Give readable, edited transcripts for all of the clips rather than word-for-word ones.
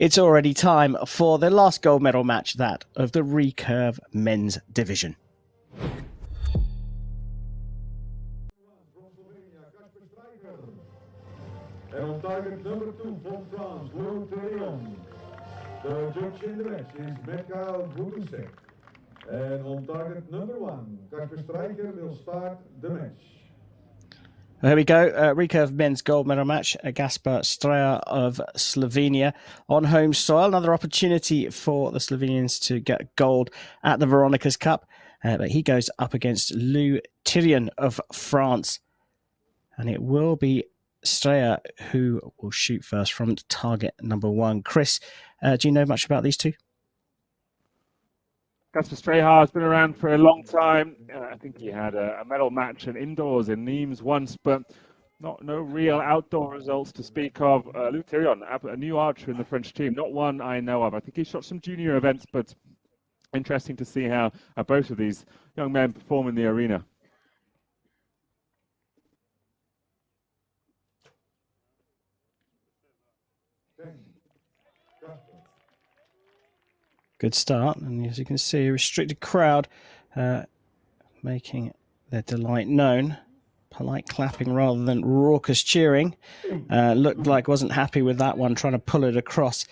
It's already time for the last gold medal match, that of the recurve men's division. And on target number 2 from France, Lou Thirion. The judge in the match is Veronica. And on target number 1, Gasper Strajhar will start the match. Here we go, recurve men's gold medal match. Gasper Strajhar of Slovenia on home soil. Another opportunity for the Slovenians to get gold at the Veronica's Cup. But he goes up against Lou Thirion of France. And it will be Strajhar who will shoot first from target number 1. Chris, do you know much about these two? Gasper Strajhar has been around for a long time. I think he had a medal match in indoors in Nimes once, but no real outdoor results to speak of. Lou Thirion, a new archer in the French team, not one I know of. I think he shot some junior events, but interesting to see how both of these young men perform in the arena. Good start, and as you can see, a restricted crowd making their delight known. Polite clapping rather than raucous cheering. Looked like wasn't happy with that one, trying to pull it across.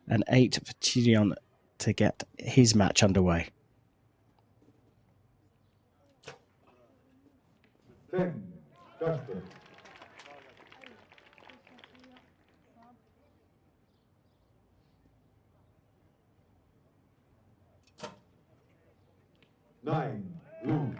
An 8 for Thirion to get his match underway. 10, Gasper. Nine, Lou.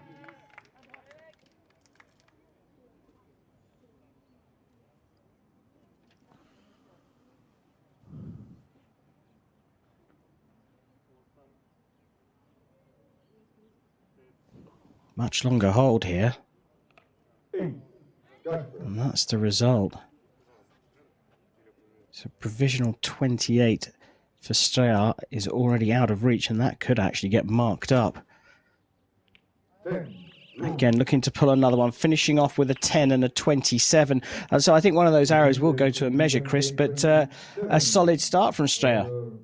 Much longer hold here. 8, Gasper. And that's the result. So provisional 28 for Strajhar is already out of reach, and that could actually get marked up. 10, Again, looking to pull another one, finishing off with a 10 and a 27. And so I think one of those arrows will go to a measure, Chris, but a solid start from Strajhar.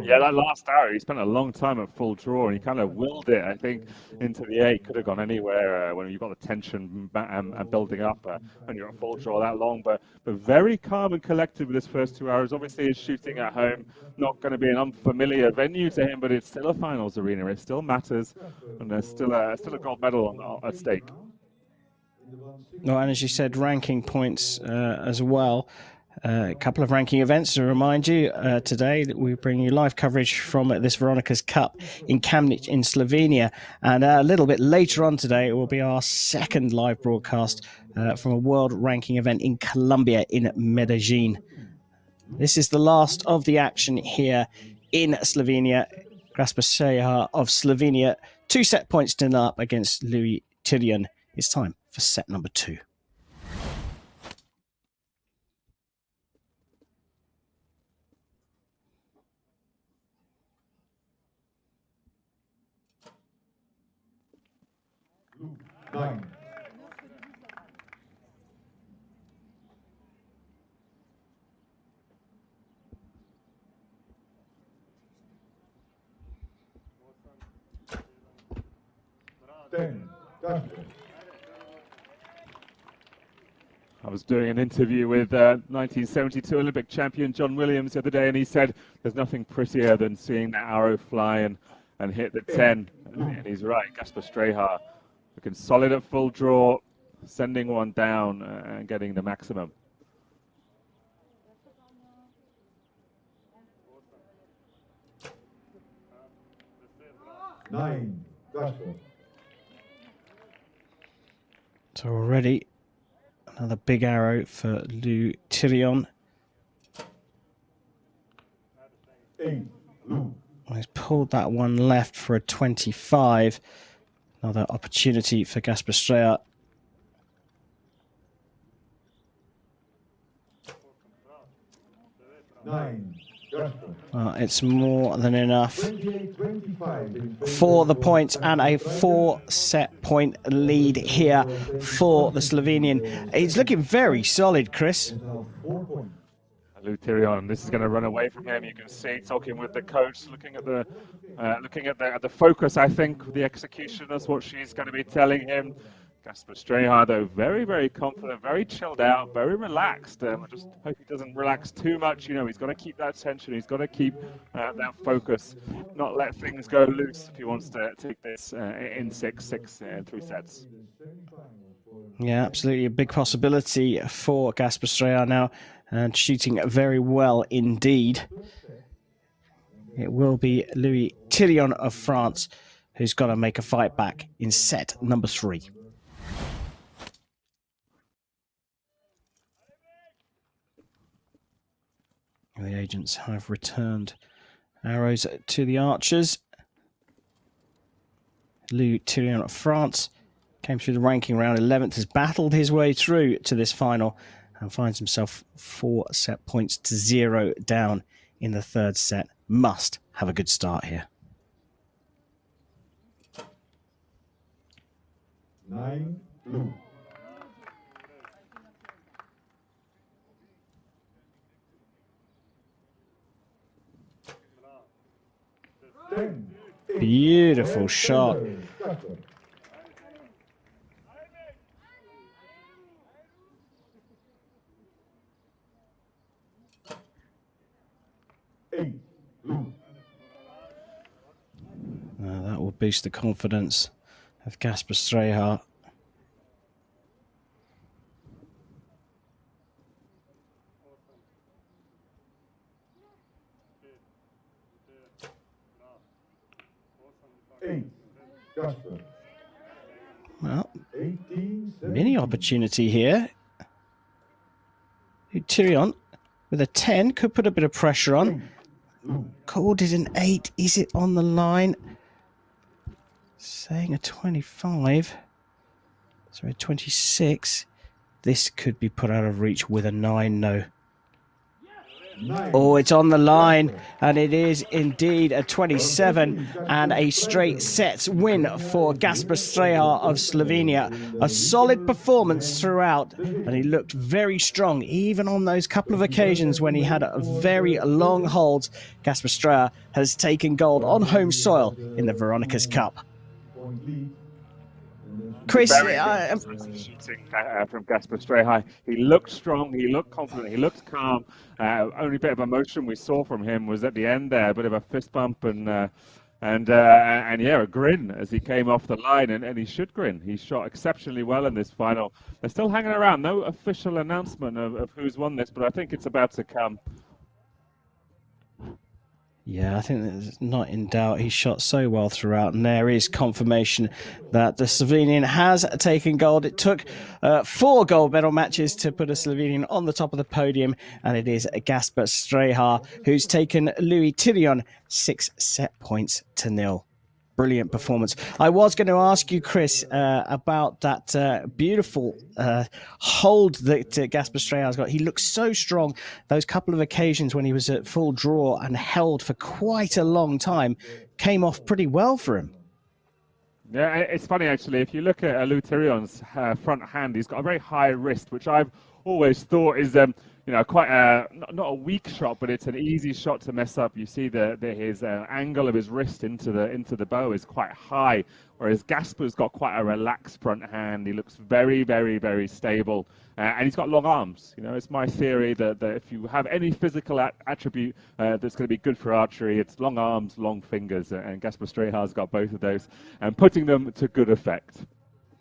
Yeah, that last arrow, he spent a long time at full draw, and he kind of willed it, I think, into the 8. Could have gone anywhere when you've got the tension and building up when you're at full draw that long. But very calm and collected with his first 2 arrows. Obviously, his shooting at home, not going to be an unfamiliar venue to him, but it's still a finals arena. It still matters, and there's still a gold medal at stake. No, and as you said, ranking points as well. A couple of ranking events to remind you today that we bring you live coverage from this Veronica's Cup in Kamnik in Slovenia, and a little bit later on today it will be our second live broadcast from a world ranking event in Colombia in Medellin. This is the last of the action here in Slovenia. Gasper Strajhar of Slovenia, 2 set points to up against Lou Thirion. It's time for set number 2. Nine. Ten, Gasper. I was doing an interview with 1972 Olympic champion John Williams the other day, and he said there's nothing prettier than seeing that arrow fly and hit the 10. And he's right, Gasper Strajhar looking solid at full draw, sending one down and getting the maximum. Nine, Gasper. So already another big arrow for Lou Thirion. 8, Lou. He's pulled that one left for a 25. Another opportunity for Gasper Strajhar. Nine, Gasper. It's more than enough 28-25 for the points, and a 4-set point lead here for the Slovenian. It's looking very solid, Chris. 4 points. Lou Thirion, this is going to run away from him. You can see talking with the coach, looking at the focus. I think the execution is what she's going to be telling him. Gasper Strajhar, though, very, very confident, very chilled out, very relaxed. I just hope he doesn't relax too much. You know, he's got to keep that tension. He's got to keep that focus, not let things go loose if he wants to take this in 3 sets. Yeah, absolutely. A big possibility for Gasper Strajhar now, and shooting very well indeed. It will be Lou Thirion of France who's got to make a fight back in set number 3. The agents have returned arrows to the archers. Lou Thirion of France came through the ranking round 11th, has battled his way through to this final and finds himself 4 set points to 0 down in the 3rd set. Must have a good start here. 9, Lou. 10, Beautiful shot. 8, Lou. That will boost the confidence of Gasper Strajhar. Gasper. Well, 18, mini opportunity here. Thirion with a 10 could put a bit of pressure on. Called it an 8. Is it on the line? Saying a 25. Sorry, 26. This could be put out of reach with a 9, no. 9. Oh, it's on the line, and it is indeed a 27 and a straight sets win for Gasper Strajhar of Slovenia. A solid performance throughout, and he looked very strong, even on those couple of occasions when he had a very long hold. Gasper Strajhar has taken gold on home soil in the Veronica's Cup. Chris, Shooting from Gasper Strajhar. He looked strong, he looked confident, he looked calm. Only bit of emotion we saw from him was at the end there, a bit of a fist bump and yeah, a grin as he came off the line, and he should grin. He shot exceptionally well in this final. They're still hanging around. No official announcement of who's won this, but I think it's about to come. yeah, I think that's not in doubt. He shot so well throughout, and there is confirmation that the Slovenian has taken gold. It took 4 gold medal matches to put a Slovenian on the top of the podium, and it is Gasper Strajhar who's taken Lou Thirion 6 set points to 0. Brilliant performance. I was going to ask you, Chris, about that beautiful hold that Gasper Strajhar's got. He looks so strong. Those couple of occasions when he was at full draw and held for quite a long time came off pretty well for him. Yeah, it's funny actually. If you look at Lou Thirion's front hand, he's got a very high wrist, which I've always thought is quite not a weak shot, but it's an easy shot to mess up. You see his angle of his wrist into the bow is quite high, whereas Gasper's got quite a relaxed front hand. He looks very, very, very stable, and he's got long arms. You know, it's my theory that if you have any physical attribute that's going to be good for archery, it's long arms, long fingers, and Gasper Strajhar's got both of those, and putting them to good effect.